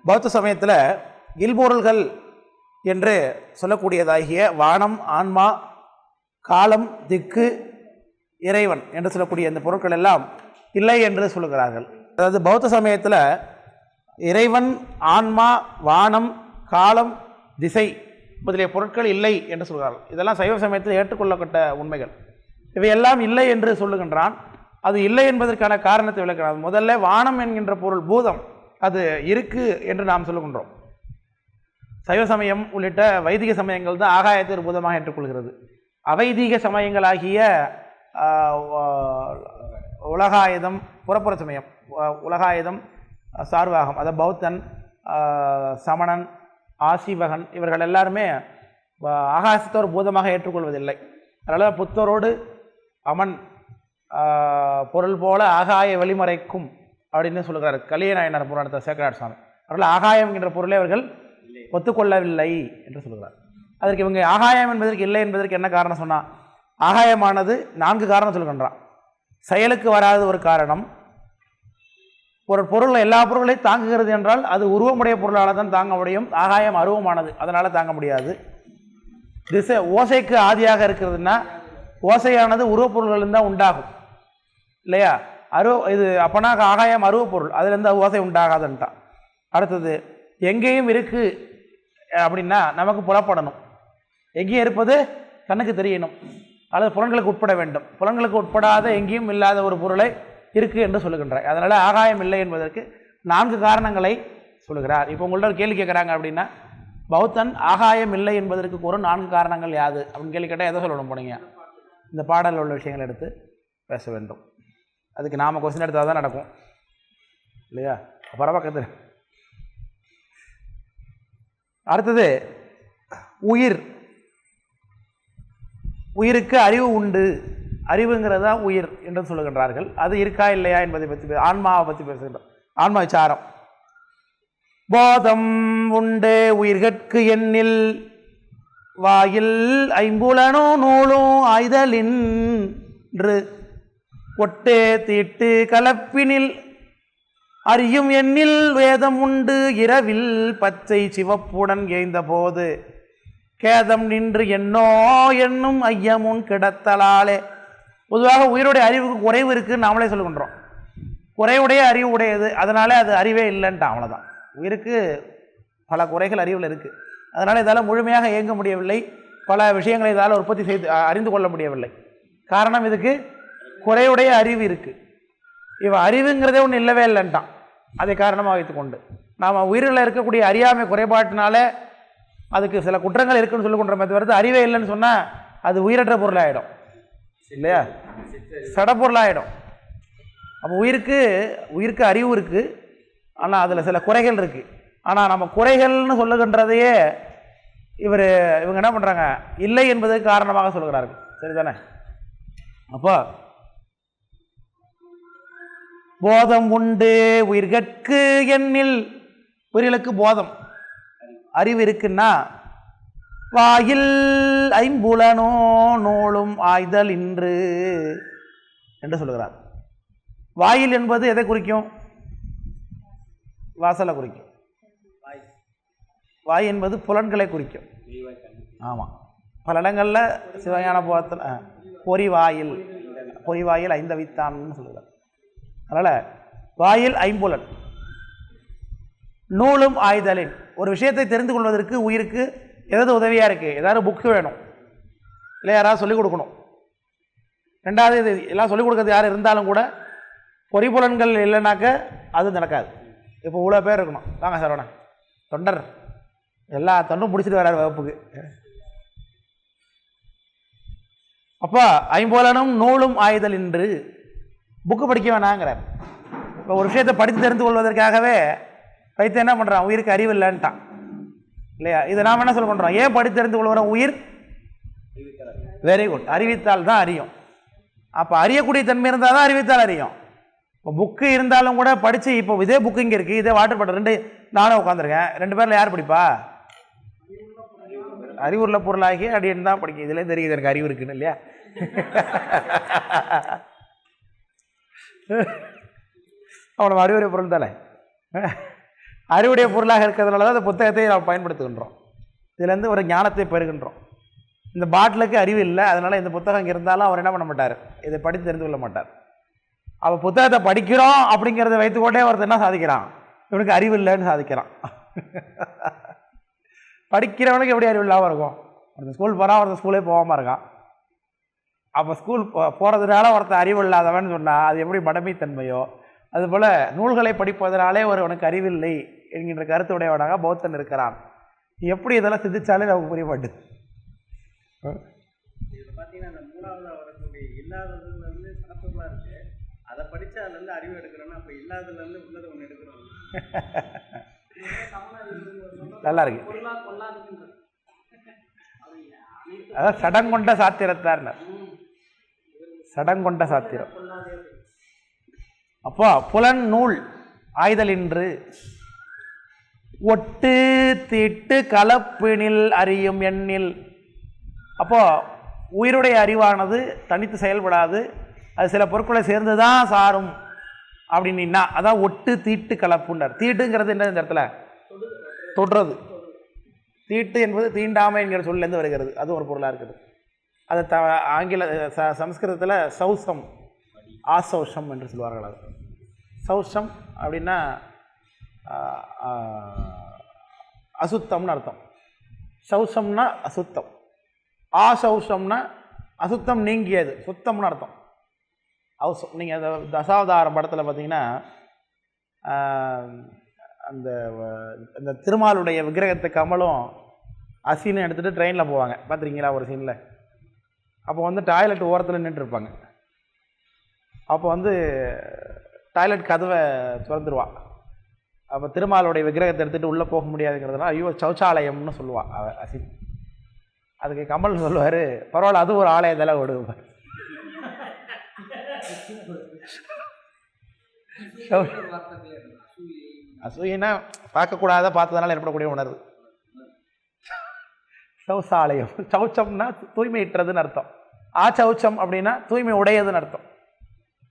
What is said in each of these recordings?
பௌத்த சமயத்தில் இல்பொருள்கள் என்று சொல்லக்கூடியதாகிய வானம், ஆன்மா, காலம், திக்கு, இறைவன் என்று சொல்லக்கூடிய இந்த பொருட்கள் எல்லாம் இல்லை என்று சொல்லுகிறார்கள். அதாவது பௌத்த சமயத்தில் இறைவன், ஆன்மா, வானம், காலம், திசை முதலிய பொருட்கள் இல்லை என்று சொல்கிறார்கள். இதெல்லாம் சைவ சமயத்தில் ஏற்றுக்கொள்ளப்பட்ட உண்மைகள். இவையெல்லாம் இல்லை என்று சொல்லுகின்றான். அது இல்லை என்பதற்கான காரணத்தை விளக்கிறான். முதல்ல வானம் என்கின்ற பொருள் பூதம், அது இருக்கு என்று நாம் சொல்லுகின்றோம். சைவ சமயம் உள்ளிட்ட வைதிக சமயங்கள் தான் ஆகாயத்தை ஒரு பூதமாக ஏற்றுக்கொள்கிறது. அவைதீக சமயங்களாகிய உலகாயுதம், புறப்புற சமயம், உலகாயுதம், சார்வாகம், அதாவது பௌத்தன், சமணன், ஆசீவகன் இவர்கள் எல்லாருமே ஆகாசத்தை ஒரு பூதமாக ஏற்றுக்கொள்வதில்லை. அதனால் புத்தரோடு அமன் பொருள் போல ஆகாய வெளிமறைக்கும் அப்படின்னு சொல்லுகிறார் கலியநாயனார் புராணத்தை சேக்கராட் சுவாமி. அவர்கள் ஆகாயம் என்ற பொருளை அவர்கள் ஒத்துக்கொள்ளவில்லை என்று சொல்கிறார். அதற்கு இவங்க ஆகாயம் என்பதற்கு இல்லை என்பதற்கு என்ன காரணம் சொன்னால், ஆகாயமானது 4 காரணம் சொல்கின்றான். செயலுக்கு வராத ஒரு காரணம், ஒரு பொருள் எல்லா பொருளையும் தாங்குகிறது என்றால் அது உருவமுடைய பொருளால் தான் தாங்க முடியும். ஆகாயம் அருவமானது, அதனால் தாங்க முடியாது. திசை ஓசைக்கு ஆதியாக இருக்கிறதுனா ஓசையானது உருவப்பொருள்கள் தான் உண்டாகும் இல்லையா? இது அப்போனா ஆகாயம் அருவப்பொருள், அதுலேருந்து ஓசை உண்டாகாதுன்ட்டான். அடுத்தது எங்கேயும் இருக்குது அப்படின்னா நமக்கு புலப்படணும். எங்கேயும் இருப்பது கண்ணுக்கு தெரியணும், அல்லது புலன்களுக்கு உட்பட வேண்டும். புலன்களுக்கு உட்படாத எங்கேயும் இல்லாத ஒரு பொருளை இருக்குது என்று சொல்லுகின்றார். அதனால் ஆகாயம் இல்லை என்பதற்கு 4 காரணங்களை சொல்லுகிறார். இப்போ உங்கள்ட்ட ஒரு கேள்வி கேட்குறாங்க அப்படின்னா, பௌத்தன் ஆகாயம் இல்லை என்பதற்கு ஒரு 4 காரணங்கள் யாது அப்படின்னு கேள்வி கேட்டால் எதை சொல்லணும் போனீங்க? இந்த பாடலில் உள்ள விஷயங்களை எடுத்து பேச வேண்டும். அதுக்கு நாம் கொஸ்டின் எடுத்தால் தான் நடக்கும் இல்லையா? பரவாக்கத்தில் அடுத்தது உயிர். உயிருக்கு அறிவு உண்டு, அறிவுங்கிறது தான் உயிர் என்று சொல்லுகின்றார்கள். அது இருக்கா இல்லையா என்பதை பற்றி, ஆன்மாவை பற்றி பேசுகின்றோம். ஆன்மா விசாரம். போதம் உண்டு உயிர்கட்கு எண்ணில் வாயில் ஐம்புலனோ நூலும் ஆய்தலின்று ஒட்டே தீட்டு கலப்பினில் அறியும் எண்ணில் வேதம் உண்டு இரவில் பச்சை சிவப்புடன் ஏய்ந்த போது கேதம் நின்று என்னோ என்னும் ஐயமுன் கிடத்தலாலே. பொதுவாக உயிருடைய அறிவுக்கு குறைவு இருக்குதுன்னு நாமளே சொல்லுகின்றோம். குறைவுடைய அறிவு உடையது, அதனால அது அறிவே இல்லைன்ட்டான். அவ்வளோதான். உயிருக்கு பல குறைகள் அறிவில் இருக்குது, அதனால் இதால் முழுமையாக இயங்க முடியவில்லை. பல விஷயங்களை இதால் உற்பத்தி செய்து அறிந்து கொள்ள முடியவில்லை. காரணம், இதுக்கு குறைவுடைய அறிவு இருக்குது. இவன் அறிவுங்கிறதே ஒன்று இல்லவே இல்லைன்ட்டான். அதை காரணமாக வைத்துக்கொண்டு நாம் உயிரில் இருக்கக்கூடிய அறியாமை குறைபாட்டினாலே அதுக்கு சில குற்றங்கள் இருக்குன்னு சொல்லிக்கொண்ட வருது. அறிவே இல்லைன்னு சொன்னால் அது உயிரற்ற பொருளாகிடும் இல்லையா? சடப்பொருளாகிடும். அப்போ உயிருக்கு அறிவு இருக்குது, ஆனால் அதில் சில குறைகள் இருக்குது. ஆனால் நம்ம குறைகள்னு சொல்லுகின்றதையே இவங்க என்ன பண்ணுறாங்க, இல்லை என்பதற்கு காரணமாக சொல்கிறார்கள். சரிதானே? அப்போ போதம் உண்டு உயிர்கட்கு எண்ணில், உயிர்களுக்கு போதம் அறிவு இருக்குன்னா வாயில் ஐம்புலனோ நூலும் ஆய்தல் இன்று என்று சொல்லுகிறார். வாயில் என்பது எதை குறிக்கும்? வாசலை குறிக்கும். வாய் என்பது புலன்களை குறிக்கும். ஆமாம், பல இடங்களில் சிவஞான போதத்தில் பொறிவாயில் ஐந்தவித்தான்னு சொல்லுகிறார். அதனால் வாயில் ஐம்புலன், நூலும் ஆய்தலின். ஒரு விஷயத்தை தெரிந்து கொள்வதற்கு உயிருக்கு ஏதாவது உதவியாக இருக்குது. ஏதாவது புக்கு வேணும், இல்லை யாராவது சொல்லிக் கொடுக்கணும். ரெண்டாவது, இது எல்லாம் சொல்லிக் கொடுக்கறது யார் இருந்தாலும் கூட பொறிப்புலன்கள் இல்லைனாக்க அது நடக்காது. இப்போ இவ்வளோ பேர் இருக்கணும். வாங்க சரவணா, தொண்டர் எல்லா தொண்டும் பிடிச்சிட்டு வர்றார் வகுப்புக்கு. அப்போ ஐம்புலனும் நூலும் ஆய்தல் என்று புக்கு படிக்க வேணாங்கிறார். இப்போ ஒரு விஷயத்தை படித்து தெரிந்து கொள்வதற்காகவே வைத்து என்ன பண்ணுறான், உயிருக்கு அறிவு இல்லைன்ட்டான் இல்லையா? இதை நாம் என்ன சொல்ல பண்ணுறோம், ஏன் படித்து தெரிந்து கொள்கிறோம்? உயிர் வெரி குட், அறிவித்தால் தான் அறியும். அப்போ அறியக்கூடிய தன்மை இருந்தால் தான் அறிவித்தால் அறியும். இப்போ புக்கு இருந்தாலும் கூட படித்து, இப்போ இதே புக்கு இங்கே இருக்குது, இதே வாட்டர் பாட்டில் 2 நானும் உட்காந்துருக்கேன், 2 பேரில் யார் படிப்பா? அறிவுள்ள பொருளாகி அப்படின்னு தான் படிக்கும். இதுலேயே தெரியுது எனக்கு அறிவு இருக்குன்னு இல்லையா? அவனை அறிவுரை பொருள் தானே. அறிவுடைய பொருளாக இருக்கிறதுனால தான் அந்த புத்தகத்தை நாம் பயன்படுத்துகின்றோம். இதுலேருந்து ஒரு ஞானத்தை பெறுகின்றோம். இந்த பாட்டிலுக்கு அறிவு இல்லை, அதனால் இந்த புத்தகம் இங்கே இருந்தாலும் அவர் என்ன பண்ண மாட்டார், இதை படித்து தெரிந்து கொள்ள மாட்டார். அப்போ புத்தகத்தை படிக்கிறோம் அப்படிங்கிறத வைத்துக்கொண்டே ஒருத்தர் என்ன சாதிக்கிறான், இவனுக்கு அறிவு இல்லைன்னு சாதிக்கிறான். படிக்கிறவனுக்கு எப்படி அறிவு இல்லாமல் இருக்கும்? ஒருத்தர் ஸ்கூல் போகிறான், ஒருத்தர் ஸ்கூலே போகாமல் இருக்கான். அப்போ ஸ்கூல் போகிறதுனால ஒருத்தர் அறிவு இல்லாதவன் சொன்னால் அது எப்படி மடமைத்தன்மையோ, அதுபோல் நூல்களை படிப்பதனாலே ஒருவனுக்கு அறிவில்லை என்கின்ற கருத்து உடையவனாக பௌத்தன் இருக்கிறான். எப்படி இதெல்லாம் சிந்திச்சாலே நமக்கு புரிய மாட்டேது. இதில் பார்த்தீங்கன்னா அந்த மூணாவதாக வரக்கூடிய இல்லாததுலேருந்து சாப்பிடலாம் இருக்குது, அதை படித்தா அதுலேருந்து அறிவு எடுக்கிறோன்னா அப்போ இல்லாததுலேருந்து உள்ளதை ஒன்று எடுக்கிறோம். நல்லா இருக்கு. அதான் சடங்கொண்ட சாத்திரத்தார், சடங்கொண்ட சாத்திரம். அப்போ புலன் நூல் ஆய்தலின்று ஒட்டு தீட்டு கலப்பினில் அறியும் எண்ணில். அப்போது உயிருடைய அறிவானது தனித்து செயல்படாது, அது சில பொருட்களை சேர்ந்து தான் சாரும் அப்படின்னா அதான் ஒட்டு தீட்டு கலப்புண்டார். தீட்டுங்கிறது என்ன, இந்த இடத்துல தொடுறது. தீட்டு என்பது தீண்டாமை என்கிற சொல்லேருந்து வருகிறது, அது ஒரு பொருளாக இருக்குது. அது ஆங்கில சம்ஸ்கிருதத்தில் சௌசம் ஆசௌஷம் என்று சொல்வார்கள். அது சௌஷம் அப்படின்னா அசுத்தம்னு அர்த்தம். சௌசம்னா அசுத்தம், ஆசௌஷம்னா அசுத்தம் நீங்கியது, சுத்தம்னு அர்த்தம். அவசம். நீங்கள் அந்த தசாவதாரம் படத்தில் பார்த்தீங்கன்னா அந்த அந்த திருமாலுடைய விக்கிரகத்தை கமலும் அசின்னு எடுத்துகிட்டு ட்ரெயினில் போவாங்க, பார்த்துருக்கீங்களா ஒரு சீனில்? அப்போ வந்து டாய்லெட் ஓரத்தில் நின்றுருப்பாங்க. அப்போ வந்து டாய்லெட் கதவை திறந்துருவான். அப்போ திருமாலுடைய விக்கிரகத்தை எடுத்துகிட்டு உள்ளே போக முடியாதுங்கிறதுனால ஐயோ சௌச்சாலயம்னு சொல்லுவாள் அசின். அதுக்கு கமல் சொல்லுவார், பரவாயில்ல அது ஒரு ஆலயத்தெல்லாம் விடுவார். அசூயினா பார்க்கக்கூடாத பார்த்ததுனால ஏற்படக்கூடிய உணர்வு. சௌசாலயம், சௌச்சம்னா தூய்மையற்றதுன்னு அர்த்தம். ஆச்சௌச்சம் அப்படின்னா தூய்மை உடையதுன்னு அர்த்தம்.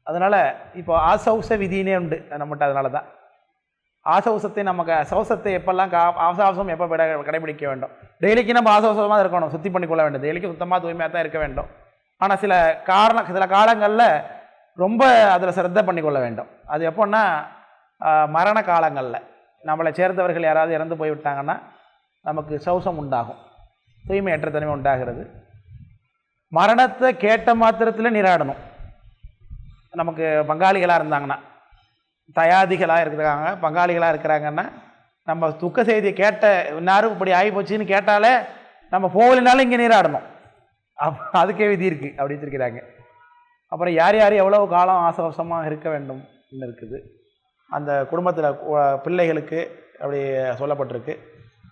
அதனால் இப்போ ஆசௌச விதினே உண்டு நம்மகிட்ட. அதனால தான் ஆசௌசத்தை நமக்கு சௌசத்தை எப்பெல்லாம் ஆசாவசம் எப்போ கடைபிடிக்க வேண்டும். டெய்லிக்கு நம்ம ஆசௌசமாக இருக்கணும், சுத்தி பண்ணிக்கொள்ள வேண்டும். டெய்லிக்கு சுத்தமாக தூய்மையாக தான் இருக்க வேண்டும். ஆனால் சில காலங்களில் ரொம்ப அதில் சிரத்தை பண்ணிக்கொள்ள வேண்டும். அது எப்போன்னா மரண காலங்களில் நம்மளை சேர்ந்தவர்கள் யாராவது இறந்து போய்விட்டாங்கன்னா நமக்கு சௌசம் உண்டாகும், தூய்மையற்ற தன்மை உண்டாகிறது. மரணத்தை கேட்ட மாத்திரத்தில் நீராடணும். நமக்கு பங்காளிகளாக இருந்தாங்கன்னா, தயாதிகளாக இருக்கிறாங்க, பங்காளிகளாக இருக்கிறாங்கன்னா, நம்ம துக்க செய்தியை கேட்ட இன்னாரும் இப்படி ஆகி போச்சுன்னு கேட்டாலே நம்ம போகலினாலும் இங்கே நீராடணும். அதுக்கே விதி இருக்குது அப்படி வச்சுருக்கிறாங்க. அப்புறம் யார் யார் எவ்வளோ காலம் ஆசவசமாக இருக்க வேண்டும் இருக்குது. அந்த குடும்பத்தில் பிள்ளைகளுக்கு அப்படி சொல்லப்பட்டிருக்கு.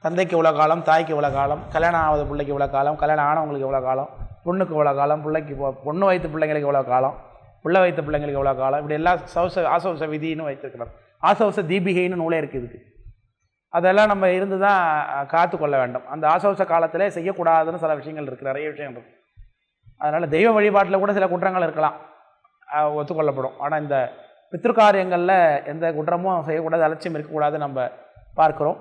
தந்தைக்கு இவ்வளோ காலம், தாய்க்கு இவ்வளோ காலம், கல்யாணம் ஆகாத பிள்ளைக்கு இவ்வளோ காலம், கல்யாணம் ஆனவங்களுக்கு இவ்வளோ காலம், பொண்ணுக்கு இவ்வளோ காலம், பிள்ளைக்கு பொண்ணு வைத்த பிள்ளைங்களுக்கு இவ்வளோ காலம், பிள்ளை வைத்த பிள்ளைங்களுக்கு இவ்வளோ காலம், இப்படி எல்லாம் ஆசவச விதின்னு வைத்திருக்கிறார். ஆசவச தீபிகைன்னு நூலே இருக்குது இதுக்கு. அதெல்லாம் நம்ம இருந்து தான் காத்து கொள்ள வேண்டும். அந்த ஆசவச காலத்திலே செய்யக்கூடாதுன்னு சில விஷயங்கள் இருக்குது, நிறைய விஷயங்கள் இருக்குது. அதனால் தெய்வ வழிபாட்டில் கூட சில குற்றங்கள் இருக்கலாம், ஒத்துக்கொள்ளப்படும். ஆனால் இந்த பித்ருக்காரியங்களில் எந்த குற்றமும் செய்யக்கூடாது, அலட்சியம் இருக்கக்கூடாது நம்ம பார்க்குறோம்.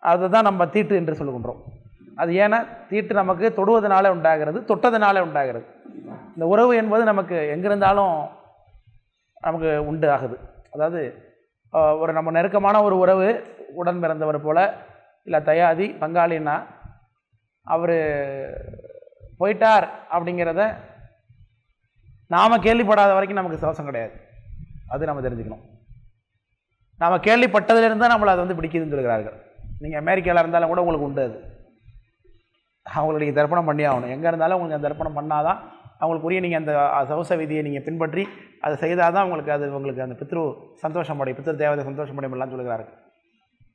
அதுதான் நம்ம தீட்டு என்று சொல்லுகின்றோம். அது ஏன்னா தீட்டு நமக்கு தொடுவதனால உண்டாகிறது, தொட்டதுனால உண்டாகிறது. இந்த உறவு என்பது நமக்கு எங்கிருந்தாலும் நமக்கு உண்டு ஆகுது. அதாவது ஒரு நம்ம நெருக்கமான ஒரு உறவு, உடன் பிறந்தவர் போல், இல்லை தயாதி பங்காளின்னா அவர் போயிட்டார் அப்படிங்கிறத நாம் கேள்விப்படாத வரைக்கும் நமக்கு சவசம் கிடையாது. அது நம்ம தெரிஞ்சுக்கணும். நாம் கேள்விப்பட்டதுலேருந்து தான் நம்மளை அதை வந்து பிடிக்குதுன்னு சொல்கிறார்கள். நீங்கள் அமெரிக்காவில் இருந்தாலும் கூட உங்களுக்கு உண்டு. அது அவங்களுக்கு நீங்கள் தர்ப்பணம் பண்ணி ஆகணும். எங்கே இருந்தாலும் உங்களுக்கு அந்த தர்ப்பணம் பண்ணால் தான் அவங்களுக்குரிய நீங்கள் அந்த சவச விதியை நீங்கள் பின்பற்றி அதை செய்தால் தான் உங்களுக்கு அந்த பித்ரு சந்தோஷமடையும், பித்ரு தேவதை சந்தோஷமடையும் எல்லாம் சொல்கிறார்கள்.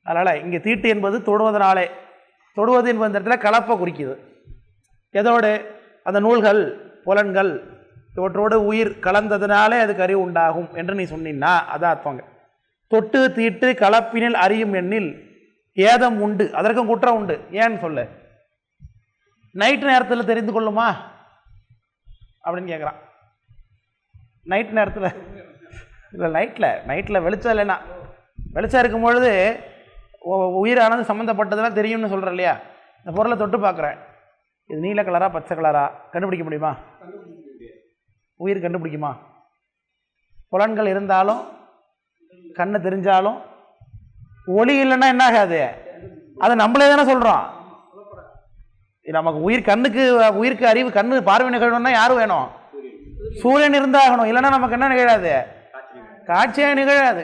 அதனால் இங்கே தீட்டு என்பது தொடுவதனாலே, தொடுவது என்பது இந்த இடத்துல கலப்பை குறிக்குது. எதோடு? அந்த நூல்கள், புலன்கள் இவற்றோடு உயிர் கலந்ததுனாலே அதுக்கு அறிவு உண்டாகும் என்று நீ சொன்னீன்னா அதான் அர்த்தங்க. தொட்டு தீட்டு கலப்பினில் அறியும் எண்ணில் ஏதம் உண்டு, அதற்கும் குற்றம் உண்டு. ஏன்னு சொல்லு. நைட்டு நேரத்தில் தெரிந்து கொள்ளுமா அப்படின்னு கேட்குறான். நைட் நேரத்தில் இல்லை, நைட்டில் வெளிச்சம் இல்லைன்னா, வெளிச்சம் இருக்கும் பொழுது உயிரானது சம்மந்தப்பட்டதெல்லாம் தெரியும்னு சொல்கிறேன் இல்லையா? இந்த பொருளை தொட்டு பார்க்குறேன், இது நீல கலரா பச்சை கலரா கண்டுபிடிக்க முடியுமா? உயிர் கண்டுபிடிக்குமா? புலன்கள் இருந்தாலும் கண்ணு தெரிஞ்சாலும் ஒளி இல்லைன்னா என்ன ஆகாது? அதை நம்மளே தானே சொல்கிறோம். நமக்கு உயிருக்கு அறிவு கண்ணு பார்வை நிகழணும்னா யார் வேணும்? சூரியன் இருந்தாகணும். இல்லைன்னா நமக்கு என்ன நிகழாது? காட்சியாக நிகழாது.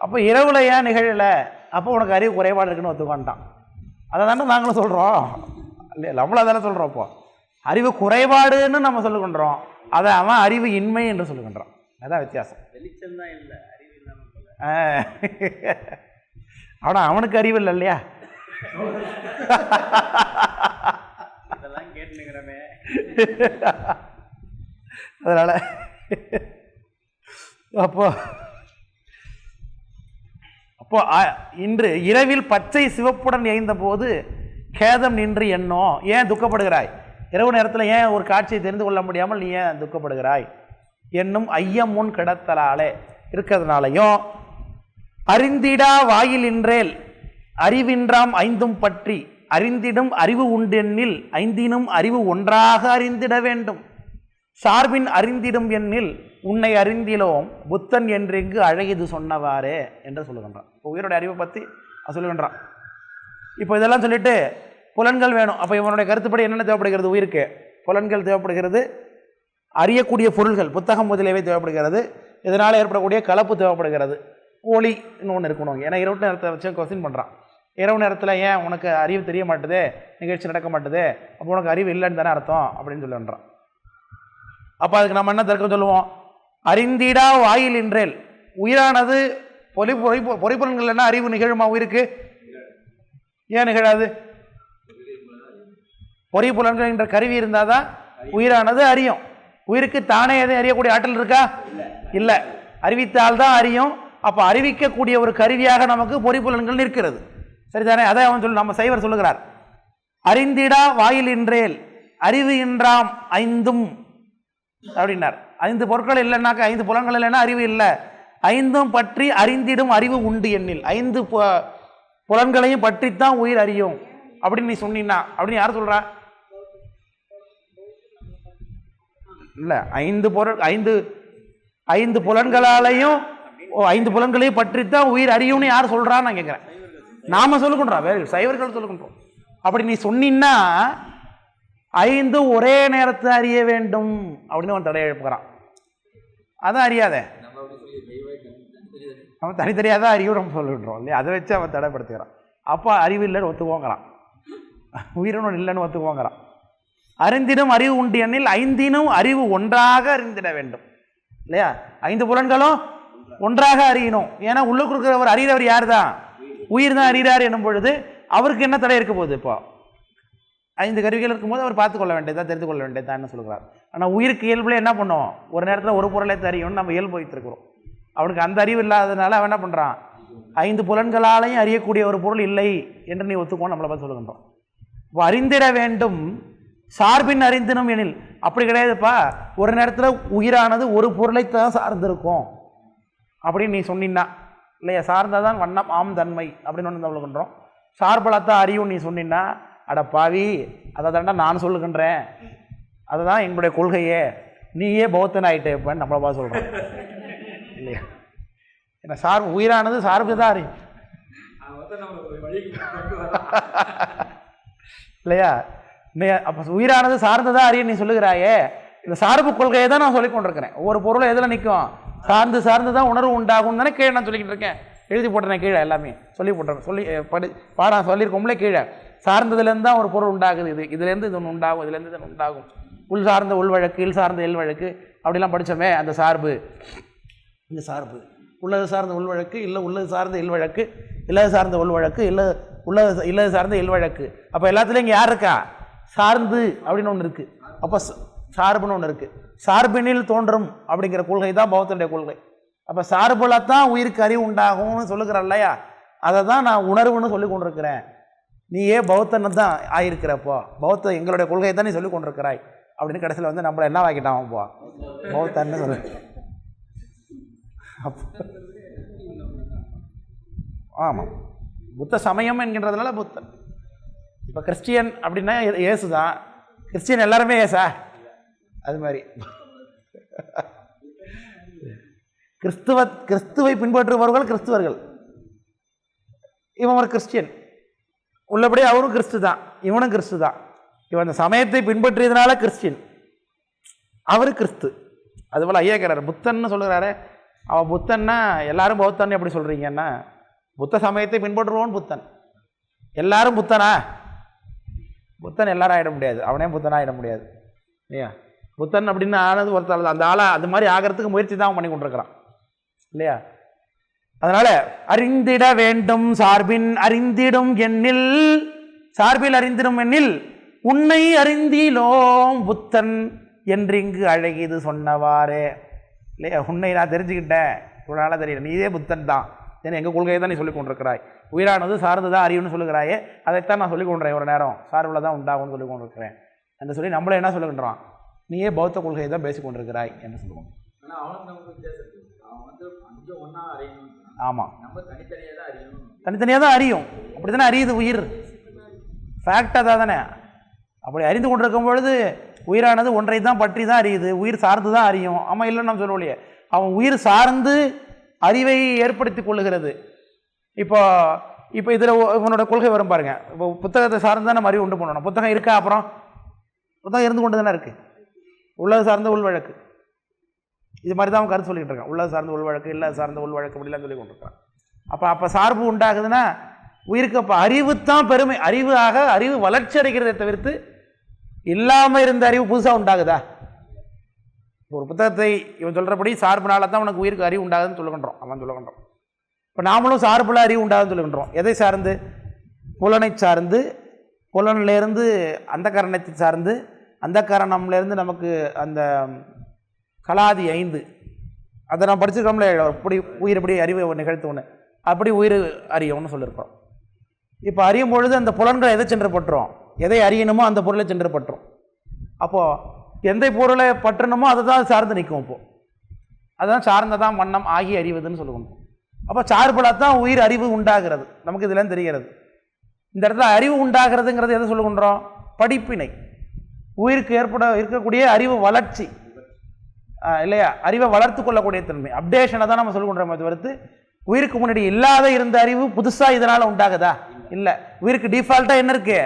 அப்போ இரவுல ஏன் நிகழலை? அப்போ உனக்கு அறிவு குறைபாடு இருக்குன்னு ஒத்துக்கொண்டான். அதை தானே நாங்களும் சொல்கிறோம் இல்லையா? நம்மள தானே சொல்கிறோம். இப்போ அறிவு குறைபாடுன்னு நம்ம சொல்லுகின்றோம், அதை அவன் அறிவு இன்மை என்று சொல்லுகின்றான். அதான் வித்தியாசம். ஆனால் அவனுக்கு அறிவு இல்லை இல்லையா? அதனால அப்போ இன்று இரவில் பச்சை சிவப்புடன் எய்ந்த போது கேதம் நின்று எண்ணோ. ஏன் துக்கப்படுகிறாய்? இரவு நேரத்தில் ஏன் ஒரு காட்சியை தெரிந்து கொள்ள முடியாமல் நீ ஏன் துக்கப்படுகிறாய் என்னும் ஐயம் முன் கிடத்தலாலே இருக்கிறதுனாலையும், அறிந்திடா வாயில் இன்றேல் அறிவின்றாம் ஐந்தும் பற்றி அறிந்திடும் அறிவு உண்டெண்ணில் ஐந்தினும் அறிவு ஒன்றாக அறிந்திட வேண்டும். சார்பின் அறிந்திடும் எண்ணில் உன்னை அறிந்திலோம் புத்தன் என்றெங்கு அழகிது சொன்னவாறே என்று சொல்லுகின்றான். இப்போ உயிரோட அறிவை பற்றி சொல்லுகின்றான். இப்போ இதெல்லாம் சொல்லிட்டு புலன்கள் வேணும். அப்போ இவனுடைய கருத்துப்படி என்னென்ன தேவைப்படுகிறது? உயிருக்கு புலன்கள் தேவைப்படுகிறது, அறியக்கூடிய பொருள்கள் புத்தகம் முதலியவை தேவைப்படுகிறது, இதனால் ஏற்படக்கூடிய கலப்பு தேவைப்படுகிறது, ஒளி இன்னொன்று இருக்கணும். ஏன்னா இரவு நேரத்தை வச்சு கொஸ்டின் பண்ணுறான். இரவு நேரத்தில் ஏன் உனக்கு அறிவு தெரிய மாட்டுது, நிகழ்ச்சி நடக்க மாட்டுது, அப்போ உனக்கு அறிவு இல்லைன்னு தானே அர்த்தம் அப்படின்னு சொல்லுன்றான். அப்போ அதுக்கு நம்ம என்ன தர்க்கம் சொல்லுவோம்? அறிந்திடா வாயில் இன்றேல், உயிரானது பொறிப்புலன்கள் என்ன அறிவு நிகழுமா உயிருக்கு? ஏன் நிகழாது? பொறிப்புலன்கள் என்ற கருவி இருந்தால் தான் உயிரானது அறியும். உயிருக்கு தானே எதுவும் அறியக்கூடிய ஆற்றல் இருக்கா? இல்லை. அறிவித்தால் தான் அறியும். அப்போ அறிவிக்கக்கூடிய ஒரு கருவியாக நமக்கு பொறிப்புலன்கள் நிற்கிறது. சரிதானே? அதை அவன் நம்ம சைவர் சொல்லுகிறார். அறிந்திடா வாயில் இன்றேல் அறிவு இன்றாம் ஐந்தும் அப்படின்னார். 5 பொருட்கள் இல்லைன்னாக்கா, 5 புலன்கள் இல்லைன்னா அறிவு இல்லை. 5 பற்றி அறிந்திடும் அறிவு உண்டு எண்ணில், 5 புலன்களையும் பற்றித்தான் உயிர் அறியும் அப்படின்னு நீ சொன்னீன்னா, அப்படின்னு யார் சொல்றா? இல்லை, 5 புலன்களாலையும் 5 புலன்களையும் பற்றித்தான் உயிர் அறியும்னு யார் சொல்றான்னு நான் கேட்குறேன். நாம சொல்லுகின்றோம், வேறு சைவர்கள் சொல்லுகின்றோம். அப்படி நீ சொன்னீன்னா 5 ஒரே நேரத்தை அறிய வேண்டும் அப்படின்னு அவன் தடை எழுப்புகிறான். அதான் அறியாதே, அவன் தனித்தனியாதான் அறிவு நம்ம சொல்லிடுறோம் இல்லையா? அதை வச்சு அவன் தடைப்படுத்துகிறான். அப்போ அறிவு இல்லைன்னு ஒத்துக்கோங்கிறான், உயிரினும் இல்லைன்னு ஒத்துக்கோங்கிறான். அறிந்திடும் அறிவு உண்டு எண்ணில் ஐந்தினும் அறிவு ஒன்றாக அறிந்திட வேண்டும் இல்லையா? 5 புலன்களும் ஒன்றாக அறியணும். ஏன்னா உள்ளுக்கு இருக்கிறவர் அறிகிறவர் யார் தான்? உயிர் தான் அறிகிறார் என்னும் பொழுது அவருக்கு என்ன தடை இருக்க போகுது? இப்போ 5 கருவிகள் இருக்கும்போது அவர் பார்த்து கொள்ள வேண்டியதான், தெரிந்து கொள்ள வேண்டியதான் என்ன சொல்கிறார். ஆனால் உயிருக்கு இயல்புல என்ன பண்ணும்? ஒரு நேரத்தில் ஒரு பொருளை தெரியும்னு நம்ம இயல்பு வைத்திருக்கிறோம். அவனுக்கு அந்த அறிவு இல்லாததுனால அவன் என்ன பண்ணுறான்? 5 புலன்களாலையும் அறியக்கூடிய ஒரு பொருள் இல்லை என்று நீ ஒத்துக்கோன்னு நம்மளை பார்த்து சொல்லுகின்றோம். இப்போ அறிந்திட வேண்டும் சார்பின் அறிந்தினும் எனில், அப்படி கிடையாதுப்பா. ஒரு நேரத்தில் உயிரானது ஒரு பொருளைத்தான் சார்ந்திருக்கும் அப்படின்னு நீ சொன்னீன்னா இல்லையா? சார்ந்ததான் வண்ணம் ஆம் தன்மை அப்படின்னு ஒன்று சொல்லுகின்றோம். சார்பலத்தான் அறியும் நீ சொன்னீன்னா, அட பாவி, அதை தாண்டா நான் சொல்லுகின்றேன், அதுதான் எங்களுடைய கொள்கையே, நீயே பௌத்தன் ஆகிட்டே இருப்பேன்னு நம்மளை பார்த்து சொல்கிறோம் இல்லையா? ஏன்னா சார்பு உயிரானது சார்பு தான் அறியும் இல்லையா? அப்போ உயிரானது சார்ந்ததான் அறியும் நீ சொல்லுகிறாயே, இந்த சார்பு கொள்கையை தான் நான் சொல்லிக் கொண்டிருக்கிறேன். ஒவ்வொரு பொருளும் எதில் நிற்கும்? சார்ந்து சார்ந்து தான் உணர்வு உண்டாகும் தானே கீழே நான் சொல்லிக்கிட்டு இருக்கேன். எழுதி போட்டேன் கீழே, எல்லாமே சொல்லி போட்டேன், பாடம் சொல்லியிருக்கோம்ல. கீழே சார்ந்ததுலேருந்து தான் ஒரு பொருள் உண்டாகுது, இதுலேருந்து இது ஒன்று உண்டாகும், இதுலேருந்து இது உண்டாகும். உள் சார்ந்த உள் வழக்கு, இல் சார்ந்த இல் வழக்கு அப்படிலாம் படித்தோமே. அந்த சார்பு, இந்த சார்பு உள்ளது சார்ந்த உள் வழக்கு, இல்லை உள்ளது சார்ந்த இல் வழக்கு, இல்லது சார்ந்த உள் வழக்கு, இல்லது சார்ந்த இல் வழக்கு. அப்போ எல்லாத்துலேயும் இங்கே யார் இருக்கா? சார்ந்து அப்படின்னு ஒன்று இருக்குது. அப்போ சார்புன்னு ஒன்று இருக்குது. சார்பினில் தோன்றும் அப்படிங்கிற கொள்கை தான் பௌத்தனுடைய கொள்கை. அப்போ சார்புல தான் உயிருக்கு அறிவு உண்டாகும்னு சொல்லுகிறேன் இல்லையா? அதை தான் நான் உணர்வுன்னு சொல்லி கொண்டிருக்கிறேன். நீயே பௌத்தன்னு தான் ஆயிருக்கிறப்போ, பௌத்த எங்களுடைய கொள்கையை தான் நீ சொல்லி கொண்டிருக்கிறாய் அப்படின்னு கடைசியில் வந்து நம்மளை என்ன வாக்கிட்டான் போ, பௌத்தன்னு சொல்லு. அப்போ ஆமாம், புத்த சமயம் என்கின்றதுனால புத்தன். இப்போ கிறிஸ்டியன் அப்படின்னா இயேசு தான். கிறிஸ்டியன் எல்லாருமே ஏசா? அது மாதிரி கிறிஸ்துவை பின்பற்றுபவர்கள் கிறிஸ்துவர்கள். இவன் ஒரு கிறிஸ்டியன், உள்ளபடி அவரும் கிறிஸ்து தான், இவனும் கிறிஸ்து தான். இவன் அந்த சமயத்தை பின்பற்றியதுனால கிறிஸ்டியன், அவரு கிறிஸ்து. அதுபோல் ஐயாக்கிறார் புத்தன்னு சொல்லுறாரு. அவன் புத்தன்னா எல்லாரும் பௌத்தன்னு எப்படி சொல்கிறீங்கன்னா, புத்த சமயத்தை பின்பற்றுவோன்னு புத்தன். எல்லாரும் புத்தனா? புத்தன் எல்லாரும் ஆகிட முடியாது, அவனே புத்தனாக ஆகிட முடியாது இல்லையா? புத்தன் அப்படின்னு ஆனது ஒருத்தர், அந்த ஆளை அது மாதிரி ஆகிறதுக்கு முயற்சி தான் பண்ணி கொண்டிருக்கிறான் இல்லையா? அதனால அறிந்திட வேண்டும் சார்பின் அறிந்திடும் எண்ணில், சார்பில் அறிந்திடும் எண்ணில் உன்னை அறிந்திலோம் புத்தன் என்றிங்கு அழகிது சொன்னவாறே இல்லையா? உன்னை நான் தெரிஞ்சுக்கிட்டேன், இவ்வளோ நாளாக தெரியல, நீதே புத்தன் தான், ஏன்னா எங்கள் கொள்கையை தான் நீ சொல்லிக் கொண்டிருக்கிறாய். உயிரானது சார்ந்து தான் அறியும்னு சொல்லுகிறாயே, அதைத்தான் நான் சொல்லிக் கொண்டுறேன். ஒரு நேரம் சார்பில் தான் உண்டாகும்னு சொல்லிக் கொண்டிருக்கிறேன் என்று சொல்லி நம்மளை என்ன சொல்லுகின்றான், நீயே பௌத்த கொள்கையை தான் பேசிக் கொண்டிருக்கிறாய் என்று சொல்லுவோம். ஆமாம், தனித்தனியாக தான் அறியும். அப்படி தானே அறியுது உயிர், ஃபேக்டாக தானே. அப்படி அறிந்து கொண்டிருக்கும் பொழுது உயிரானது ஒன்றை தான் பற்றி தான் அறியுது, உயிர் சார்ந்து தான் அறியும். ஆமாம், இல்லைன்னு நம்ம சொல்லுவோம் இல்லையே, அவன் உயிர் சார்ந்து அறிவை ஏற்படுத்தி கொள்ளுகிறது. இப்போ இதில் இவனோட கொள்கை வரும் பாருங்க. இப்போ புத்தகத்தை சார்ந்து தான் நம்ம அறிவு உண்டு பண்ணணும். புத்தகம் இருக்கா? அப்புறம் புத்தகம் இருந்து கொண்டு தானே இருக்குது. உள்ளது சார்ந்த உள்வழக்கு, இது மாதிரி தான் அவன் கருத்து சொல்லிகிட்டு இருக்கான். உள்ளது சார்ந்த உள்வழக்கு, இல்லாத சார்ந்த உள்வழக்கு, அப்படிலாம் சொல்லி கொண்டிருக்கான். அப்போ சார்பு உண்டாகுதுன்னா உயிருக்கு அப்போ அறிவு தான் பெருமை. அறிவு வளர்ச்சி அடைகிறதை தவிர்த்து இல்லாமல் இருந்த அறிவு புதுசாக உண்டாகுதா? ஒரு புத்தகத்தை இவன் சொல்கிறபடி சார்புனால தான் உனக்கு உயிருக்கு அறிவு உண்டாகுதுன்னு சொல்லுகின்றோம், அவன் சொல்லுகின்றோம். இப்போ நாமளும் சார்புல அறிவு உண்டாகுதுன்னு சொல்லுகின்றோம். எதை சார்ந்து? புலனை சார்ந்து, புலனிலேருந்து அந்த கரணத்தை சார்ந்து, அந்த கரணம்லேருந்து நமக்கு அந்த கலாதி 5 அதை நான் படிச்சிருக்கோம்ல, அப்படி உயிர் எப்படி அறிவை நிகழ்த்து ஒன்று, அப்படி உயிர் அறியவும்னு சொல்லியிருக்கோம். இப்போ அறியும் பொழுது அந்த புலன்களை எதை சென்று பற்றுறோம், எதை அறியணுமோ அந்த பொருளை சென்று பற்றும். அப்போது எந்த பொருளை பற்றணுமோ அதை தான் சார்ந்து நிற்கும். இப்போது அதுதான் சார்ந்ததான் வண்ணம் ஆகி அறிவதுன்னு சொல்லுவோம். அப்போ சார்புல தான் உயிர் அறிவு உண்டாகிறது. நமக்கு இதெல்லாம் தெரிகிறது. இந்த இடத்துல அறிவு உண்டாகிறதுங்கிறது எதை சொல்லுகின்றோம்? படிப்பினை, உயிருக்கு இருக்கக்கூடிய அறிவு வளர்ச்சி இல்லையா? அறிவை வளர்த்து கொள்ளக்கூடிய தன்மை, அப்டேஷனை தான் நம்ம சொல்லுகின்றோம். அது வறுத்து உயிருக்கு முன்னாடி இல்லாத இருந்த அறிவு புதுசாக இதனால் உண்டாகுதா? இல்லை. உயிருக்கு டிஃபால்ட்டாக என்ன இருக்குது?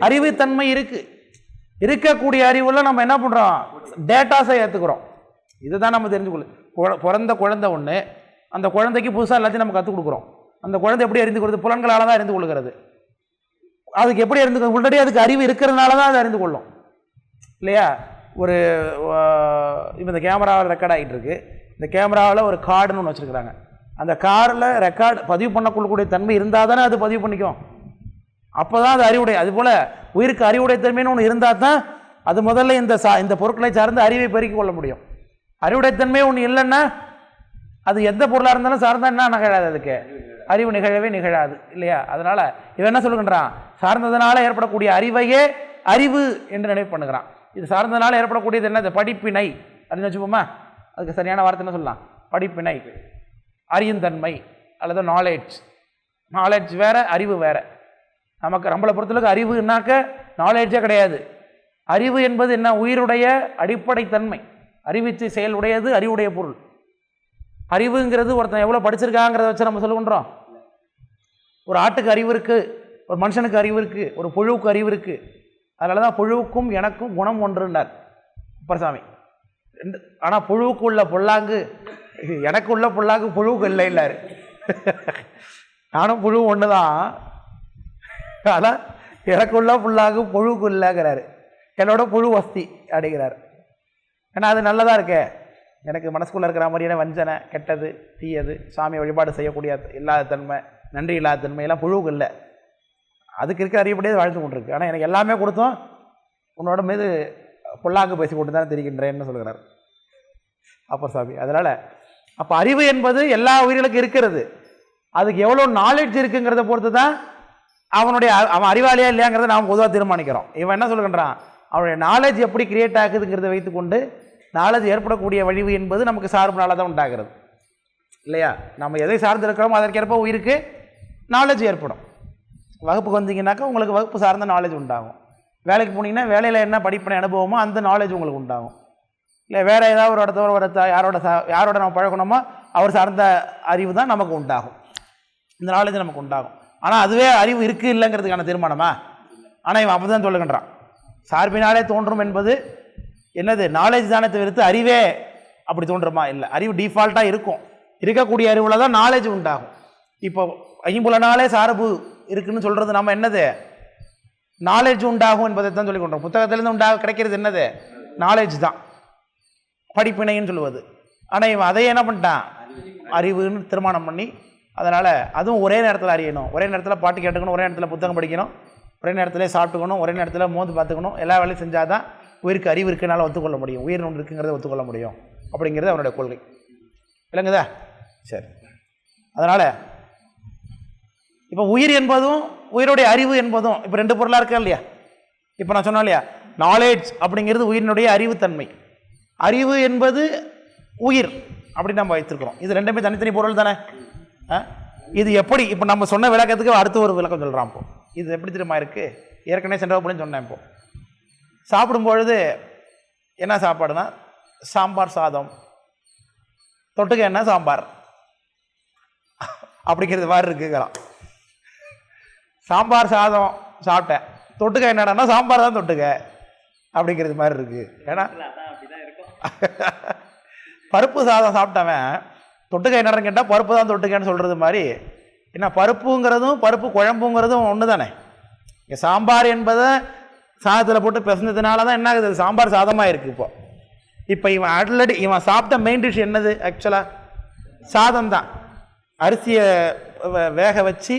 அறிவு தன்மை இருக்குது. இருக்கக்கூடிய அறிவுல நம்ம என்ன பண்ணுறோம்? டேட்டாஸை ஏற்றுக்கிறோம். இதுதான் நம்ம தெரிஞ்சுக்கொள்ள. பிறந்த குழந்தை ஒன்று, அந்த குழந்தைக்கு புதுசாக எல்லாத்தையும் நம்ம கற்றுக் கொடுக்குறோம். அந்த குழந்தை எப்படி அறிந்து கொள்வது? புலன்களால் தான் அறிந்து கொள்கிறது. அதுக்கு எப்படி அறிந்து முன்னாடி அதுக்கு அறிவு இருக்கிறதுனால தான் அது அறிந்து கொள்ளும் இல்லையா? இப்போ இந்த கேமராவில் ரெக்கார்ட் ஆகிட்டு இருக்கு. இந்த கேமராவில் ஒரு கார்டுன்னு ஒன்று வச்சுருக்குறாங்க. அந்த காரில் ரெக்கார்டு பதிவு பண்ணக்கூடிய தன்மை இருந்தால் தானே அது பதிவு பண்ணிக்கும். அப்போ தான் அது அறிவுடை. அதுபோல் உயிருக்கு அறிவுடை தன்மைன்னு ஒன்று இருந்தால் தான் அது முதல்ல இந்த பொருட்களை சார்ந்து அறிவை பெருக்கிக் கொள்ள முடியும். அறிவுடைத்தன்மை ஒன்று இல்லைன்னா அது எந்த பொருளாக இருந்தாலும் சார்ந்தால் என்ன நிகழாது? அதுக்கு அறிவு நிகழவே நிகழாது இல்லையா? அதனால் இவன் என்ன சொல்லுகின்றான்? சார்ந்ததுனால ஏற்படக்கூடிய அறிவையே அறிவு என்று நினைவு பண்ணுகிறான். இது சார்ந்ததுனால ஏற்படக்கூடியது என்னது? படிப்பினை அப்படின்னு வச்சுப்போமா? அதுக்கு சரியான வார்த்தை என்ன சொல்லலாம்? படிப்பினை, அறியுந்தன்மை அல்லது நாலேஜ். நாலேஜ் வேறு, அறிவு வேறு. நம்மளை பொறுத்தளவுக்கு அறிவுனாக்க நாலேஜே கிடையாது. அறிவு என்பது என்ன? உயிருடைய அடிப்படை தன்மை, அறிவிச்சை செயலுடையது, அறிவுடைய பொருள். அறிவுங்கிறது ஒருத்தன் எவ்வளோ படிச்சிருக்காங்கிறத வச்சு நம்ம சொல்லுகின்றோம். ஒரு ஆட்டுக்கு அறிவு இருக்குது, ஒரு மனுஷனுக்கு அறிவு இருக்குது, ஒரு புழுவுக்கு அறிவு இருக்குது. அதனால தான் புழுவுக்கும் எனக்கும் குணம் ஒன்றுன்னார் அப்பர்சாமி. ஆனால் புழுவுக்கு உள்ள பொல்லாங்கு எனக்கு உள்ள பொல்லாங்கு புழுவுக்கு இல்லை இல்லாரு. நானும் புழு ஒன்று தான், ஆனால் எனக்குள்ள புல்லாங்கு புழுவுக்கு இல்லைங்கிறாரு. என்னோட புழு வஸ்தி அப்படிங்கிறார். ஏன்னா அது நல்லதாக இருக்கே, எனக்கு மனசுக்குள்ளே இருக்கிற மாதிரியான வஞ்சனை, கெட்டது, தீயது, சாமி வழிபாடு செய்யக்கூடிய இல்லாத தன்மை, நன்றி இல்லாத தன்மையெல்லாம் புழுவுக்கு இல்லை. அதுக்கு இருக்க அறியப்படியே வாழ்த்து கொண்டிருக்கு. ஆனால் எனக்கு எல்லாமே கொடுத்தோம் உன்னோட மீது பொல்லாங்கு பேசி கொண்டு தானே தெரிகின்றேன்னு சொல்கிறார் அப்பர் சாமி. அதனால் அப்போ அறிவு என்பது எல்லா உயிர்களுக்கும் இருக்கிறது. அதுக்கு எவ்வளோ நாலேஜ் இருக்குங்கிறத பொறுத்து தான் அவன் அறிவாளியா இல்லையாங்கிறத நாம் பொதுவாக தீர்மானிக்கிறோம். இவன் என்ன சொல்லுகின்றான்? அவனுடைய நாலேஜ் எப்படி கிரியேட் ஆகுதுங்கிறத வைத்துக்கொண்டு நாலேஜ் ஏற்படக்கூடிய வழிவு என்பது நமக்கு சார்புனால தான் உண்டாகிறது இல்லையா? நம்ம எதை சார்ந்து இருக்கிறோமோ அதற்கேற்ப உயிருக்கு நாலேஜ் ஏற்படும். வகுப்புக்கு வந்தீங்கன்னாக்கா உங்களுக்கு வகுப்பு சார்ந்த நாலேஜ் உண்டாகும். வேலைக்கு போனீங்கன்னா வேலையில் என்ன படிப்பினை அனுபவமோ அந்த நாலேஜ் உங்களுக்கு உண்டாகும். இல்லை வேறு ஏதாவது ஒரு இடத்துல ஒரு யாரோட நம்ம பழகணுமோ அவர் சார்ந்த அறிவு தான் நமக்கு உண்டாகும், இந்த நாலேஜ் நமக்கு உண்டாகும். ஆனால் அதுவே அறிவு இருக்குது இல்லைங்கிறதுக்கான தீர்மானமா? ஆனால் இவன் அப்படி தான் சொல்லுகின்றான். சார்பினாலே தோன்றும் என்பது என்னது? நாலேஜ் தானே தவிர்த்து அறிவே அப்படி தோன்றுமா? இல்லை, அறிவு டிஃபால்ட்டாக இருக்கும். இருக்கக்கூடிய அறிவில் தான் நாலேஜ் உண்டாகும். இப்போ ஐம்புலனாலே சார்பு இருக்குன்னு சொல்கிறது நம்ம என்னது? நாலேஜ் உண்டாகும் என்பதை தான் சொல்லிக் கொண்டோம். புத்தகத்திலேருந்து கிடைக்கிறது என்னது? நாலேஜ் தான், படிப்பினைன்னு சொல்லுவது. ஆனால் இவன் அதையே என்ன பண்ணிட்டான்? அறிவுன்னு தீர்மானம் பண்ணி, அதனால் அதுவும் ஒரே நேரத்தில் அறியணும், ஒரே நேரத்தில் பாட்டு கேட்டுக்கணும், ஒரே நேரத்தில் புத்தகம் படிக்கணும், ஒரே நேரத்தில் சாப்பிட்டுக்கணும், ஒரே நேரத்தில் மோந்து பார்த்துக்கணும், எல்லா வேலையும் செஞ்சால் தான் உயிருக்கு அறிவு இருக்குனால ஒத்துக்கொள்ள முடியும், உயிர் ஒன்று இருக்குங்கிறத ஒத்துக்கொள்ள முடியும் அப்படிங்கிறது அவனுடைய கொள்கை. இல்லைங்குதா? சரி. அதனால் இப்போ உயிர் என்பதும் உயிருடைய அறிவு என்பதும் இப்போ ரெண்டு பொருளாக இருக்கா இல்லையா? இப்போ நான் சொன்னேன் இல்லையா, நாலேஜ் அப்படிங்கிறது உயிரினுடைய அறிவுத்தன்மை, அறிவு என்பது உயிர் அப்படின்னு நம்ம வைத்திருக்கிறோம். இது ரெண்டுமே தனித்தனி பொருள் தானே. இது எப்படி? இப்போ நம்ம சொன்ன விளக்கத்துக்கு அடுத்த ஒரு விளக்கம் சொல்கிறான். இப்போ இது எப்படி தெரியுமா இருக்குது? ஏற்கனவே சென்ற அப்படின்னு சொன்னேன். இப்போ சாப்பிடும்பொழுது என்ன சாப்பாடுனா சாம்பார் சாதம், தொட்டுக்க என்ன சாம்பார் அப்படிங்கிறது மாதிரி இருக்குங்கிறான். சாம்பார் சாதம் சாப்பிட்டேன், தொட்டுக்க என்னடான்னா சாம்பார் தான் தொட்டுக்க அப்படிங்கிறது மாதிரி இருக்குது. ஏன்னா பருப்பு சாதம் சாப்பிட்டவன் தொட்டுக்க என்னடான்னு கேட்டால் பருப்பு தான் தொட்டுக்கன்னு சொல்கிறது மாதிரி. ஏன்னா பருப்புங்கிறதும் பருப்பு குழம்புங்கிறதும் ஒன்று தானே. இங்கே சாம்பார் என்பதை சாதத்தில் போட்டு பிசைஞ்சதுனால தான் என்ன ஆகுது? சாம்பார் சாதமாக இருக்குது. இப்போ இவன் ஆல்ரெடி இவன் சாப்பிட்ட மெயின் டிஷ் என்னது? ஆக்சுவலாக சாதம் தான். அரிசியை வேக வச்சு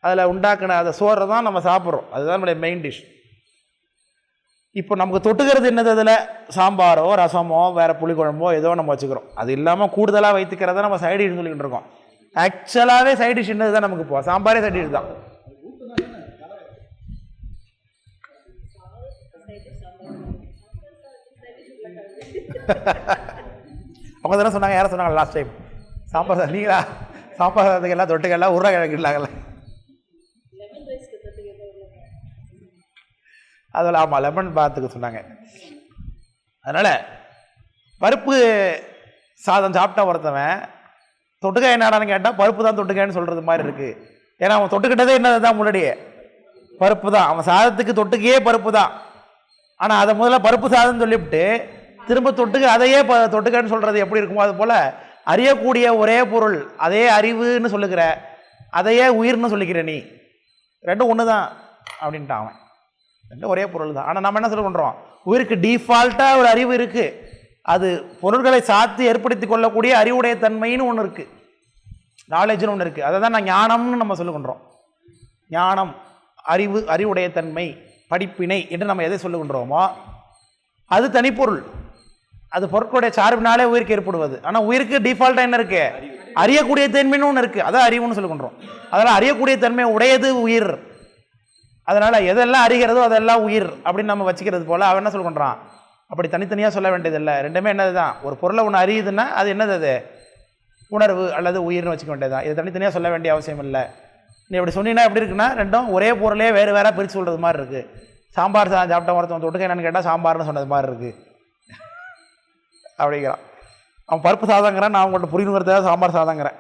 அதில் உண்டாக்கின அதை சோறை தான் நம்ம சாப்பிட்றோம், அதுதான் நம்மளுடைய மெயின் டிஷ். இப்போ நமக்கு தொட்டுக்கிறது என்னது? அதில் சாம்பாரோ ரசமோ வேறு புளிக்குழம்போ ஏதோ நம்ம வச்சுக்கிறோம். அது இல்லாமல் கூடுதலாக வைத்துக்கிறத நம்ம சைட் டிஷ்னு சொல்லிக்கிட்டு இருக்கோம். ஆக்சுவலாகவே சைட் டிஷ் என்னது தான் நமக்கு? சாம்பாரே சைட் டிஷ் தான். அவங்க தானே சொன்னாங்க. யாரும் சொன்னாங்க லாஸ்ட் டைம்? சாம்பார் சாதம். நீங்களா? சாம்பார் சாதத்துக்கு எல்லாம் தொட்டுக்கெல்லாம் உருளைக்கிழங்கு இல்லாங்கல்ல அதில். ஆமாம், லெமன் பாத்துக்கு சொன்னாங்க. அதனால் பருப்பு சாதம் சாப்பிட்டா ஒருத்தவன் தொட்டுக்க என்னடான்னு கேட்டால் பருப்பு தான் தொட்டுக்கன்னு சொல்கிறது மாதிரி இருக்குது. ஏன்னா அவன் தொட்டுக்கிட்டதே என்னது தான்? முன்னாடியே பருப்பு தான். அவன் சாதத்துக்கு தொட்டுக்கையே பருப்பு தான். ஆனால் அதை முதல்ல பருப்பு சாதம்னு சொல்லிவிட்டு திரும்ப தொட்டுக்க அதையே தொட்டுக்கன்னு சொல்கிறது எப்படி இருக்குமோ அது போல் அறியக்கூடிய ஒரே பொருள் அதே அறிவுன்னு சொல்லுகிற, அதையே உயிர்னு சொல்லிக்கிற நீ, ரெண்டும் ஒன்று தான் அப்படின்ட்டான் அவன். ரெண்டும் ஒரே பொருள் தான். ஆனால் நம்ம என்ன சொல்ல பண்ணுறோம்? உயிருக்கு டிஃபால்ட்டாக ஒரு அறிவு இருக்குது, அது பொருள்களை சாத்தி ஏற்படுத்தி கொள்ளக்கூடிய அறிவுடைய தன்மைன்னு ஒன்று இருக்குது, நாலேஜ்னு ஒன்று இருக்குது. அதை தான் நான் ஞானம்னு நம்ம சொல்லுகின்றோம். ஞானம், அறிவு, அறிவுடைய தன்மை, படிப்பினை என்று நம்ம எதை சொல்லுகின்றோமோ அது தனிப்பொருள். அது பொருட்களுடைய சார்பினாலே உயிருக்கு ஏற்படுவது. ஆனால் உயிருக்கு டிஃபால்ட்டாக என்ன இருக்குது? அறியக்கூடிய தன்மைன்னு ஒன்று இருக்குது, அதான் அறிவுன்னு சொல்லுகின்றோம். அதனால் அறியக்கூடிய தன்மை உடையது உயிர். அதனால் எதெல்லாம் அறிகிறதோ அதெல்லாம் உயிர் அப்படின்னு நம்ம வச்சுக்கிறது போல் அவன் என்ன சொல்லுறான்? அப்படி தனித்தனியாக சொல்ல வேண்டியதில்லை, ரெண்டுமே என்னது தான். ஒரு பொருளை ஒன்று அறியுதுன்னா அது என்னது? அது உணர்வு அல்லது உயிர்னு வச்சுக்க வேண்டியதுதான். இது தனித்தனியாக சொல்ல வேண்டிய அவசியம் இல்லை. நீ இப்படி சொன்னீங்கன்னா எப்படி இருக்குன்னா ரெண்டும் ஒரே பொருளே வேறு வேறாக பிரித்து சொல்கிறது மாதிரி இருக்குது. சாம்பார் சாதம் சாப்பிட்ட ஒருத்தவன் தொட்டுக்க என்னன்னு கேட்டால் சாம்பார்னு சொன்னது மாதிரி இருக்குது அப்படிங்கிறான். அவன் பருப்பு சாதங்கிறான், நான் உங்கள்கிட்ட புரியணுங்கிறதுக்காக சாம்பார் சாதங்கிறேன்.